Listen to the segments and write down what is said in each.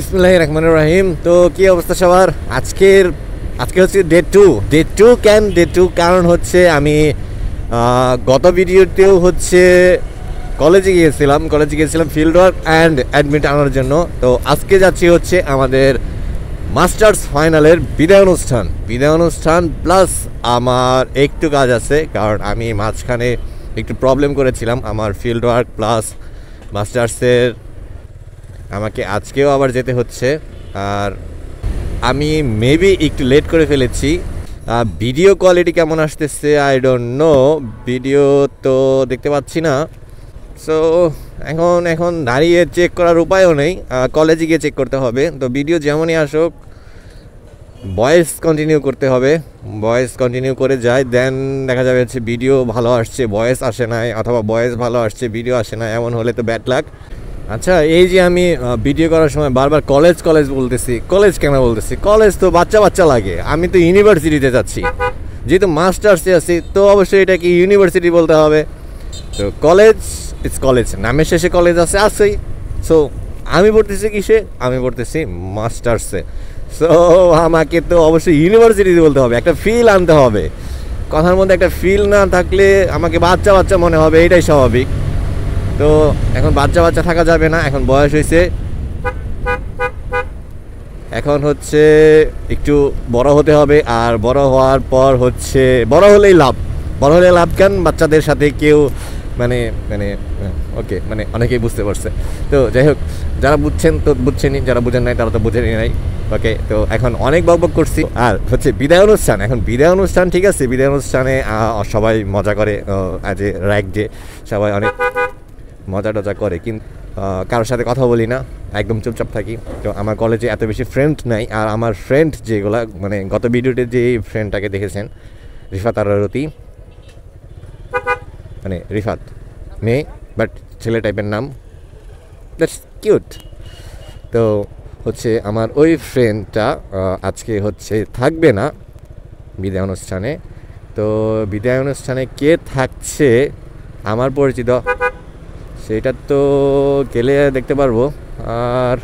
বিসমিল্লাহির রহমানির রহিম। তো কি অবস্থা সবার? আজকে হচ্ছে ডে 2 কারণ হচ্ছে আমি গত ভিডিওতেও হচ্ছে কলেজে গিয়েছিলাম ফিল্ড ওয়ার্ক অ্যান্ড অ্যাডমিট আনার জন্য। তো আজকে যাচ্ছি হচ্ছে আমাদের মাস্টার্স ফাইনালের বিদায় অনুষ্ঠান প্লাস আমার একটু কাজ আছে, কারণ আমি মাঝখানে একটু প্রবলেম করেছিলাম আমার ফিল্ড ওয়ার্ক প্লাস মাস্টার্সের। আমাকে আজকেও আবার যেতে হচ্ছে, আর আমি মেবি একটু লেট করে ফেলেছি। ভিডিও কোয়ালিটি কেমন আসতেছে আই ডোন্ট নো, ভিডিও তো দেখতে পাচ্ছি না। সো এখন দাঁড়িয়ে চেক করার উপায়ও নেই, কলেজে গিয়ে চেক করতে হবে। তো ভিডিও যেমনই আসুক ভয়েস কন্টিনিউ করতে হবে, ভয়েস কন্টিনিউ করে যায়, দেন দেখা যাবে হচ্ছে ভিডিও ভালো আসছে, ভয়েস আসে নাই, অথবা ভয়েস ভালো আসছে ভিডিও আসে না, এমন হলে তো ব্যাড লাক। আচ্ছা, এই যে আমি ভিডিও করার সময় বারবার কলেজ বলতেছি, কলেজ কেন বলতেছি? কলেজ তো বাচ্চা লাগে, আমি তো ইউনিভার্সিটিতে যাচ্ছি, যেহেতু মাস্টার্সে আছি তো অবশ্যই এটা কি ইউনিভার্সিটি বলতে হবে। তো কলেজ ইটস কলেজ, নামের শেষে কলেজ আছেই। সো আমি পড়তেছি কিসে? আমি পড়তেছি মাস্টার্সে। সো আমাকে তো অবশ্যই ইউনিভার্সিটিতে বলতে হবে, একটা ফিল আনতে হবে কথার মধ্যে। একটা ফিল না থাকলে আমাকে বাচ্চা মনে হবে, এটাই স্বাভাবিক। তো এখন বাচ্চা থাকা যাবে না, এখন বয়স হয়েছে, এখন হচ্ছে একটু বড় হতে হবে। আর বড় হওয়ার পর হচ্ছে বড় হলেই লাভ কেন? বাচ্চাদের সাথে কেউ মানে ওকে, মানে অনেকেই বুঝতে পারছে। তো যাই হোক, যারা বুঝছেন তো বুঝছেনই, যারা বুঝেন নাই তারা তো বুঝেনি নাই। ওকে, তো এখন অনেক বকবক করছি। আর হচ্ছে বিদায় অনুষ্ঠান, ঠিক আছে। বিদায় অনুষ্ঠানে সবাই মজা করে, অ্যাজ এ র্যাক ডে সবাই অনেক মজা টজা করে, কিন্তু কারোর সাথে কথা বলি না, একদম চুপচাপ থাকি। তো আমার কলেজে এত বেশি ফ্রেন্ড নাই, আর আমার ফ্রেন্ড যেগুলা, মানে গত ভিডিওতে যে ফ্রেন্ডটাকে দেখেছেন রিফাত আরারতি, মানে রিফাত মেয়ে বাট ছেলে টাইপের নাম, দ্যাটস কিউট। তো হচ্ছে আমার ওই ফ্রেন্ডটা আজকে হচ্ছে থাকবে না বিদায় অনুষ্ঠানে। তো বিদায় অনুষ্ঠানে কে থাকছে আমার পরিচিত, সেটা তো গেলে দেখতে পারবো। আর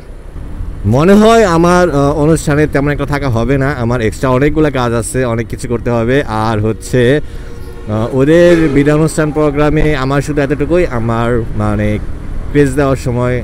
মনে হয় আমার অনুষ্ঠানে তেমন একটা থাকা হবে না, আমার এক্সট্রা অনেকগুলো কাজ আছে, অনেক কিছু করতে হবে। আর হচ্ছে ওদের বিদায় অনুষ্ঠান প্রোগ্রামে আমার শুধু এতটুকুই, আমার মানে ক্রেজ দেওয়ার সময়